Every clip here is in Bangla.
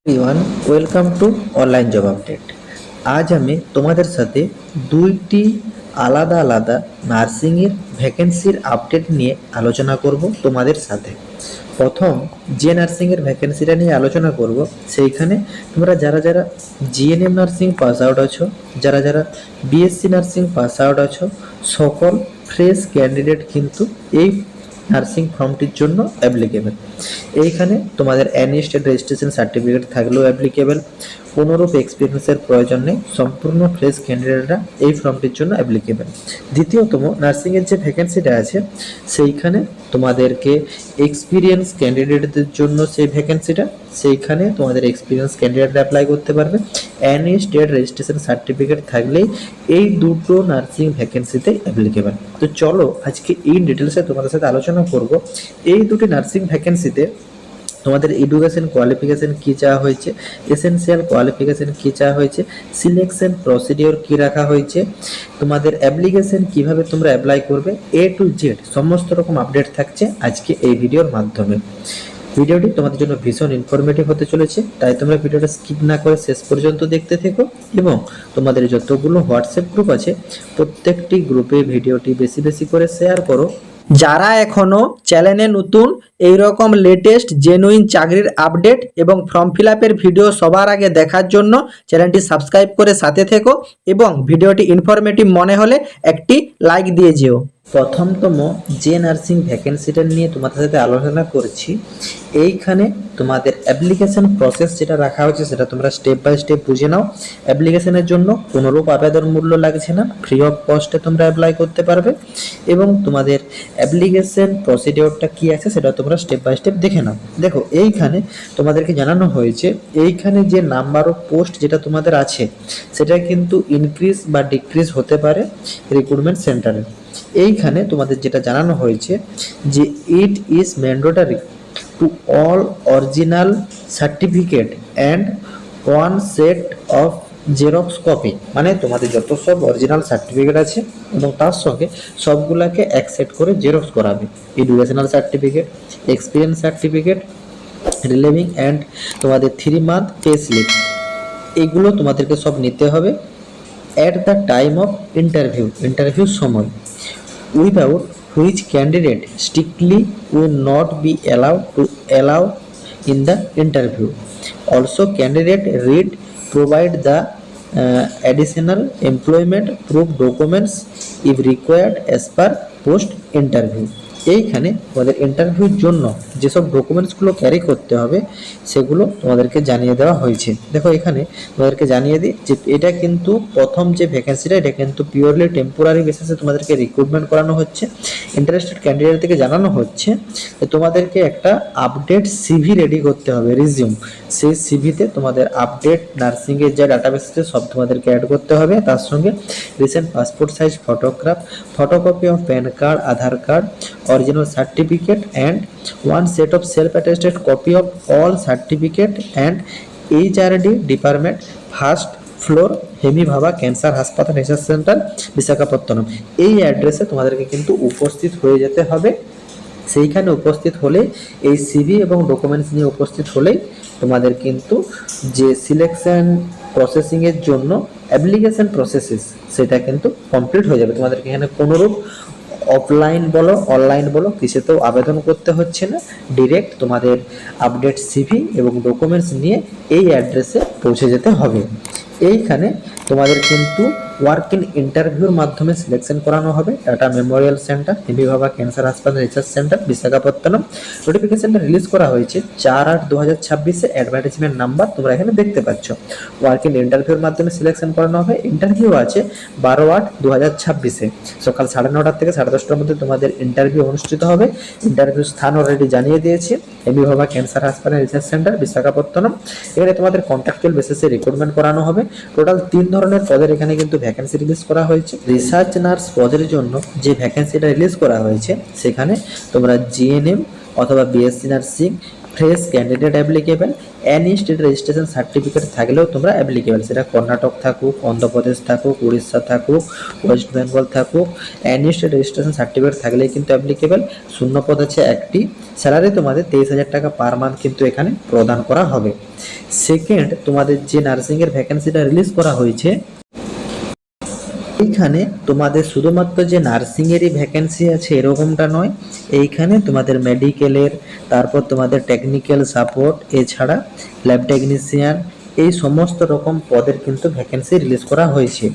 Everyone, welcome to online job update. আজ আমি তোমাদের সাথে দুইটি আলাদা আলাদা নার্সিংয়ের ভ্যাকেন্সির আপডেট নিয়ে আলোচনা করব তোমাদের সাথে। প্রথম যে নার্সিংয়ের ভ্যাকেন্সিটা নিয়ে আলোচনা করব, সেইখানে তোমরা যারা যারা জিএনএম নার্সিং পাস আউট আছো, যারা যারা বিএসসি নার্সিং পাস আউট আছো, সকল ফ্রেশ ক্যান্ডিডেট কিন্তু এই নার্সিং ফর্মটির জন্য অ্যাপ্লিকেবল। এইখানে তোমাদের অ্যানি স্টেট রেজিস্ট্রেশন সার্টিফিকেট থাকলেও অ্যাপ্লিকেবল, কোনোরূপ এক্সপিরিয়েন্সের প্রয়োজন নেই, সম্পূর্ণ ফ্রেশ ক্যান্ডিডেটরা এই ফর্মটির জন্য অ্যাপ্লিকেবল। দ্বিতীয়তম নার্সিংয়ের যে ভ্যাকেন্সিটা আছে সেইখানে তোমাদেরকে এক্সপিরিয়েন্স ক্যান্ডিডেটদের জন্য সেই ভ্যাকেন্সিটা, সেইখানে তোমাদের এক্সপিরিয়েন্স ক্যান্ডিডেটরা অ্যাপ্লাই করতে পারবে। অ্যানি স্টেট রেজিস্ট্রেশন সার্টিফিকেট থাকলেই এই দুটো নার্সিং ভ্যাকেন্সিতে অ্যাপ্লিকেবল। তো চলো আজকে এই ডিটেলসে তোমাদের সাথে আলোচনা করব এই দুটি নার্সিং ভ্যাকেন্সিতে তোমাদের এডুকেশন কোয়ালিফিকেশন কী চাওয়া হয়েছে, এসেনশিয়াল কোয়ালিফিকেশন কী চাওয়া হয়েছে, সিলেকশন প্রসিডিওর কী রাখা হয়েছে, তোমাদের অ্যাপ্লিকেশন কিভাবে তোমরা অ্যাপ্লাই করবে, এ টু জেড সমস্ত রকম আপডেট থাকছে আজকে এই ভিডিওর মাধ্যমে। ভিডিওটি তোমাদের জন্য ভীষণ ইনফরমেটিভ হতে চলেছে, তাই তোমরা ভিডিওটা স্কিপ না করে শেষ পর্যন্ত দেখতে থেকো এবং তোমাদের যতগুলো হোয়াটসঅ্যাপ গ্রুপ আছে প্রত্যেকটি গ্রুপে ভিডিওটি বেশি বেশি করে শেয়ার করো। যারা এখনো চ্যানেলে নতুন, এই রকম লেটেস্ট জেনুইন চাকরির আপডেট এবং ফর্ম ফিল আপের ভিডিও সবার আগে দেখার জন্য চ্যানেলটি সাবস্ক্রাইব করে সাথে থেকো এবং ভিডিওটি ইনফরমেটিভ মনে হলে একটি লাইক দিয়ে যেও। প্রথমতম যে নার্সিং ভ্যাকেন্সিটা নিয়ে তোমাদের সাথে আলোচনা করছি, এইখানে তোমাদের অ্যাপ্লিকেশন প্রসেস যেটা রাখা হয়েছে সেটা তোমরা স্টেপ বাই স্টেপ বুঝে নাও। অ্যাপ্লিকেশনের জন্য কোনোরূপ আবেদন মূল্য লাগছে না, ফ্রি অফ কস্টে তোমরা অ্যাপ্লাই করতে পারবে এবং তোমাদের অ্যাপ্লিকেশন প্রসিডিওরটা কী আছে সেটা তোমরা স্টেপ বাই স্টেপ দেখে নাও। দেখো এইখানে তোমাদেরকে জানানো হয়েছে এইখানে যে নাম্বার অফ পোস্ট যেটা তোমাদের আছে সেটা কিন্তু ইনক্রিজ বা ডিক্রিজ হতে পারে রিক্রুটমেন্ট সেন্টারে। এইখানে তোমাদের যেটা জানানো হয়েছে যে it is mandatory to all original certificate and one set of xerox copy, মানে তোমাদের যত সব অরিজিনাল সার্টিফিকেট আছে এবং তার সঙ্গে সবগুলোকে এক সেট করে জেরক্স করাবে। Educational certificate, experience certificate, relieving and তোমাদের 3 মান্থ পে স্লিপ, এগুলো তোমাদেরকে সব নিতে হবে at the time of interview সময়, without which candidate strictly will not be allowed in the interview. Also, candidate read provide the additional employment proof documents if required as per post interview. এইখানে তোমাদের ইন্টারভিউর জন্য যেসব ডকুমেন্টসগুলো ক্যারি করতে হবে সেগুলো তোমাদেরকে জানিয়ে দেওয়া হয়েছে। দেখো এখানে তোমাদেরকে জানিয়ে দিই যে এটা কিন্তু প্রথম যে ভ্যাকেন্সিটা এটা কিন্তু পিওরলি টেম্পোরারি বেসিসে তোমাদেরকে রিক্রুটমেন্ট করানো হচ্ছে। ইন্টারেস্টেড ক্যান্ডিডেট থেকে জানানো হচ্ছে যে তোমাদেরকে একটা আপডেট সিভি রেডি করতে হবে, রিজিউম। সেই সিভিতে তোমাদের আপডেট নার্সিংয়ের যে ডাটাবেসে সব তোমাদেরকে অ্যাড করতে হবে, তার সঙ্গে recent passport size photograph, photocopy of pan card, Aadhaar card, original certificate and one set of self-attested copy of all certificate and HRD department first floor hemi ভাবা ক্যান্সার হাসপাতাল রিসার্চ সেন্টার বিশাখাপত্তনম, এই অ্যাড্রেসে তোমাদেরকে কিন্তু উপস্থিত হয়ে যেতে হবে। সেইখানে উপস্থিত হলে এই সিভি এবং ডকুমেন্টস নিয়ে উপস্থিত হলেই তোমাদের কিন্তু যে সিলেকশন প্রসেসিংয়ের জন্য অ্যাপ্লিকেশন প্রসেসেস সেটা কিন্তু কমপ্লিট হয়ে যাবে। তোমাদেরকে এখানে কোনোরূপ অফলাইন বলো অনলাইন বলো কিছুতেও আবেদন করতে হচ্ছে না, ডিরেক্ট তোমাদের আপডেট সিভি এবং ডকুমেন্টস নিয়ে এই অ্যাড্রেসে পৌঁছে যেতে হবে। এইখানে তোমাদের কিন্তু ওয়ার্ক ইন ইন্টারভিউর মাধ্যমে সিলেকশন করানো হবে। টাটা মেমোরিয়াল সেন্টার, হেমি ভাবা ক্যান্সার হাসপাতাল রিসার্চ সেন্টার বিশাখাপত্তনম। নোটিফিকেশনটা রিলিজ করা হয়েছে 4/8/2026। অ্যাডভার্টাইজমেন্ট নাম্বার তোমরা এখানে দেখতে পাচ্ছ। ওয়ার্ক ইন ইন্টারভিউর মাধ্যমে সিলেকশন করানো হবে। ইন্টারভিউ আছে 12/8/2026 সকাল 9:30 থেকে 10:30টার মধ্যে তোমাদের ইন্টারভিউ অনুষ্ঠিত হবে। ইন্টারভিউ স্থান অলরেডি জানিয়ে দিয়েছি, হেমি ভাবা ক্যান্সার হাসপাতাল রিসার্চ সেন্টার বিশাখাপত্তনম। এখানে তোমাদের কন্ট্রাকচুয়াল বেসিসে রিক্রুটমেন্ট করানো হবে। টোটাল 3 ধরনের পদের এখানে কিন্তু ভ্যাকেন্সি রিলিজ করা হয়েছে। রিসার্চ নার্স পদের জন্য যে ভ্যাকেন্সিটা রিলিজ করা হয়েছে সেখানে তোমরা জিএনএম অথবা BSc nursing fresh candidate applicable, any state registration certificate থাকলেও তোমরা অ্যাপ্লিকেবল, সেটা কর্ণাটক থাকুক, অন্ধ্রপ্রদেশ থাকুক, উড়িষ্যা থাকুক, ওয়েস্ট বেঙ্গল থাকুক, এনি স্টেট রেজিস্ট্রেশন সার্টিফিকেট থাকলেই কিন্তু অ্যাপ্লিকেবল। শূন্য পদ আছে একটি, স্যালারি তোমাদের 23,000 টাকা পার মান্থ কিন্তু এখানে প্রদান করা হবে। সেকেন্ড, তোমাদের যে নার্সিংয়ের ভ্যাকেন্সিটা রিলিজ করা হয়েছে, এইখানে তোমাদের শুধুমাত্র যে নার্সিংয়েরই ভ্যাকেন্সি আছে এরকমটা নয়, এইখানে তোমাদের মেডিকেলের, তারপর তোমাদের টেকনিক্যাল সাপোর্ট, এছাড়া ল্যাব টেকনিশিয়ান, এই সমস্ত রকম পদের কিন্তু ভ্যাকেন্সি রিলিজ করা হয়েছে।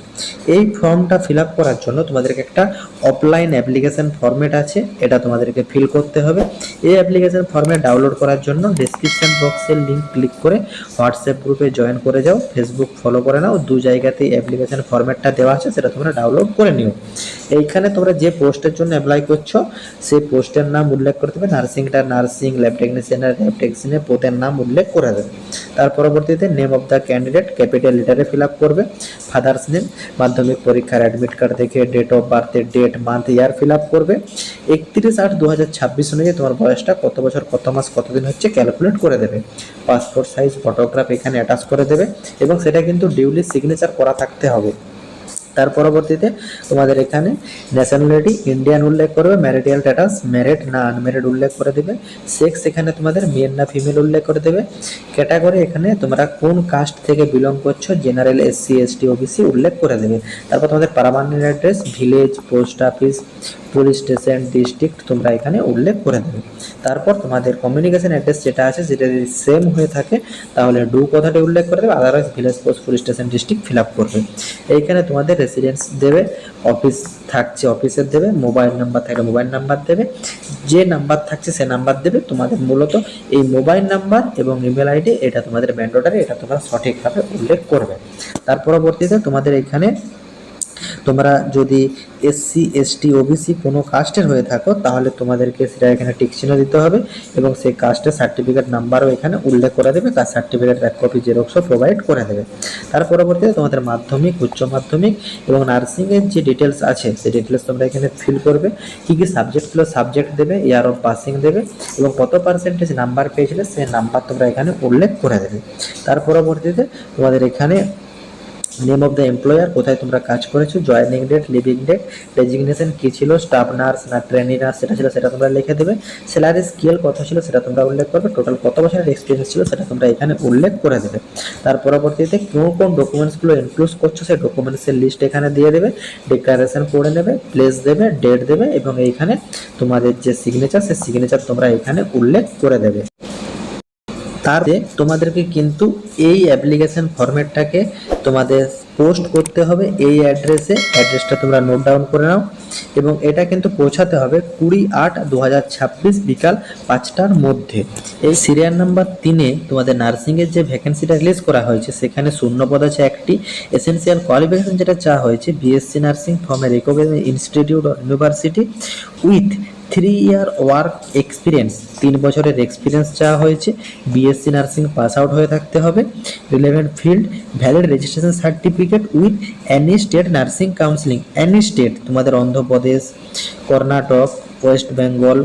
এই ফর্মটা ফিল আপ করার জন্য তোমাদেরকে একটা অফলাইন অ্যাপ্লিকেশন ফর্মেট আছে, এটা তোমাদেরকে ফিল করতে হবে। এই অ্যাপ্লিকেশন ফর্মেট ডাউনলোড করার জন্য ডেসক্রিপশন বক্সের লিঙ্ক ক্লিক করে হোয়াটসঅ্যাপ গ্রুপে জয়েন করে যাও, ফেসবুক ফলো করে নাও, দু জায়গাতেই অ্যাপ্লিকেশন ফর্মেটটা দেওয়া আছে, সেটা তোমরা ডাউনলোড করে নিও। এইখানে তোমরা যে পোস্টের জন্য অ্যাপ্লাই করছো সেই পোস্টের নাম উল্লেখ করে দেবে, নার্সিংটা নার্সিং, ল্যাব টেকনিশিয়ানের ল্যাব টেকনিশিয়ানের পদের নাম উল্লেখ করে দেবে। তার পরবর্তীতে name of the candidate capital লেটারে ফিল আপ করবে, ফাদার্স নেম, মাধ্যমিক পরীক্ষার অ্যাডমিট কার্ড দেখে ডেট অফ বার্থের date, month, year fill up করবে। 31/8/2026 অনুযায়ী তোমার বয়সটা কত বছর, কত মাস, কতদিন হচ্ছে ক্যালকুলেট করে দেবে। পাসপোর্ট সাইজ ফটোগ্রাফ এখানে অ্যাটাচ করে দেবে এবং সেটা কিন্তু ডিউলি সিগনেচার করা থাকতে হবে। তার পরবর্তীতে তোমাদের এখানে ন্যাশনালিটি ইন্ডিয়ান উল্লেখ করবে, ম্যারিটাল স্ট্যাটাস ম্যারিড না আনম্যারিড উল্লেখ করে দেবে, সেক্স এখানে তোমাদের মেল না ফিমেল উল্লেখ করে দেবে, ক্যাটাগরি এখানে তোমরা কোন কাস্ট থেকে বিলং করছো, জেনারেল, SC ST OBC উল্লেখ করে দেবে। তারপর তোমাদের permanent address, village, post office, police station, district তোমরা এখানে উল্লেখ করে দেবে। তারপর তোমাদের কমিউনিকেশন অ্যাড্রেস যেটা আছে সেটা যদি সেম হয়ে থাকে তাহলে ডু কথাটি উল্লেখ করে দেবে, otherwise village, post, police station, district feel up করবে। এইখানে তোমাদের রেসিডেন্স দেবে, অফিস থাকছে অফিসের দেবে, মোবাইল নাম্বার থাকলে মোবাইল নাম্বার দেবে, যে নাম্বার থাকছে সে নাম্বার দেবে। তোমাদের মূলত এই মোবাইল নাম্বার এবং ইমেল আইডি এটা তোমাদের ম্যান্ডেটরি, এটা তোমরা সঠিকভাবে উল্লেখ করবে। তার পরবর্তীতে তোমাদের এখানে তোমরা যদি SC ST OBC কোনো কাস্টের হয়ে থাকো তাহলে তোমাদেরকে সেটা এখানে টিক চিহ্ন দিতে হবে এবং সেই কাস্টের সার্টিফিকেট নাম্বারও এখানে উল্লেখ করে দেবে, কাস্ট সার্টিফিকেটের এক কপি জেরক্সও প্রোভাইড করে দেবে। তার পরবর্তীতে তোমাদের মাধ্যমিক, উচ্চ মাধ্যমিক এবং নার্সিংয়ের যে ডিটেলস আছে সেই ডিটেলস তোমরা এখানে ফিল করবে। কী কী সাবজেক্টগুলো সাবজেক্ট দেবে, ইয়ার অফ পাসিং দেবে এবং কত পার্সেন্টেজ নাম্বার পেয়েছিলে সেই নাম্বার তোমরা এখানে উল্লেখ করে দেবে। তার পরবর্তীতে তোমাদের এখানে নেম অফ দ্য এমপ্লয়ার, কোথায় তোমরা কাজ করেছো, joining date, living date, designation কী ছিল, স্টাফ নার্স না ট্রেনি নার্স সেটা ছিল সেটা তোমরা লিখে দেবে, স্যালারি স্কেল কত ছিল সেটা তোমরা উল্লেখ করবে, টোটাল কত বছরের এক্সপিরিয়েন্স ছিল সেটা তোমরা এখানে উল্লেখ করে দেবে। তার পরবর্তীতে কোন কোন ডকুমেন্টসগুলো ইনক্লুড করছো সেই ডকুমেন্টসের লিস্ট এখানে দিয়ে দেবে, ডিক্লারেশন পড়ে নেবে, প্লেস দেবে, ডেট দেবে এবং এইখানে তোমাদের যে সিগনেচার সেই সিগনেচার তোমরা এখানে উল্লেখ করে দেবে। তাতে তোমাদেরকে কিন্তু এই অ্যাপ্লিকেশন ফরম্যাটটাকে তোমাদের পোস্ট করতে হবে এই অ্যাড্রেসে, অ্যাড্রেসটা তোমরা নোট ডাউন করে নাও এবং এটা কিন্তু পৌঁছাতে হবে 20/8/2026 বিকাল 5টার মধ্যে। এই সিরিয়াল নাম্বার 3-এ তোমাদের নার্সিংয়ের যে ভ্যাকেন্সিটা রিলিজ করা হয়েছে সেখানে শূন্য পদ আছে একটি, এসেন্সিয়াল কোয়ালিফিকেশন যেটা চাওয়া হয়েছে BSc nursing from a recognised institute or university with 3 year work experience, 3 বছরের এক্সপিরিয়েন্স চাওয়া হয়েছে, BSc নার্সিং পাস আউট হয়ে থাকতে হবে, relevant field, valid registration certificate with any state nursing counselling, any state তোমাদের Andhra Pradesh, Karnataka, West Bengal,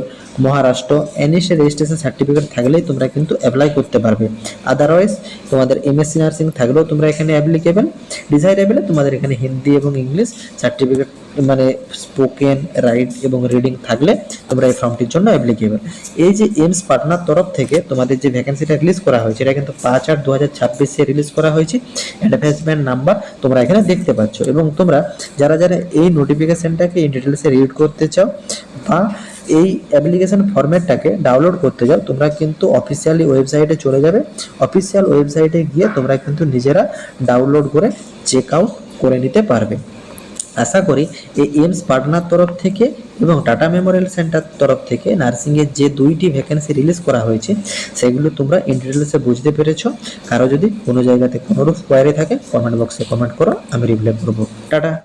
Maharashtra, any state registration certificate থাকলেই তোমরা কিন্তু অ্যাপ্লাই করতে পারবে। আদারওয়াইজ তোমাদের MSc নার্সিং থাকলেও তোমরা এখানে অ্যাপ্লিকেবল, ডিজাইরেবল তোমাদের এখানে হিন্দি এবং ইংলিশ সার্টিফিকেট মানে স্পোকেন, রাইট এবং রিডিং থাকলে তোমরা এই ফর্মটির জন্য অ্যাপ্লিকেবল। এই যে এইমস পাটনার তরফ থেকে তোমাদের যে ভ্যাকেন্সিটা রিলিজ করা হয়েছে এটা কিন্তু 5/8/2026-এ রিলিজ করা হয়েছে, অ্যাডভার্টাইজমেন্ট নাম্বার তোমরা এখানে দেখতে পাচ্ছ। এবং তোমরা যারা যারা এই নোটিফিকেশনটাকে ইন ডিটেলসে রিড করতে চাও বা এই অ্যাপ্লিকেশন ফরম্যাটটাকে ডাউনলোড করতে যাও তোমরা কিন্তু অফিসিয়ালি ওয়েবসাইটে চলে যাবে, অফিসিয়াল ওয়েবসাইটে গিয়ে তোমরা কিন্তু নিজেরা ডাউনলোড করে চেক আউট করে নিতে পারবে। আশা করি এই এইমস পাটনার তরফ থেকে এবং টাটা মেমোরিয়াল সেন্টার তরফ থেকে নার্সিংয়ের যে 2টি ভ্যাকেন্সি রিলিজ করা হয়েছে সেগুলো তোমরা ইন ডিটেলসে বুঝতে পেরেছো। কারো যদি কোনো জায়গাতে কোনোরূপ কোয়ারি থাকে কমেন্ট বক্সে কমেন্ট করো, আমি রিপ্লাই করবো। টাটা।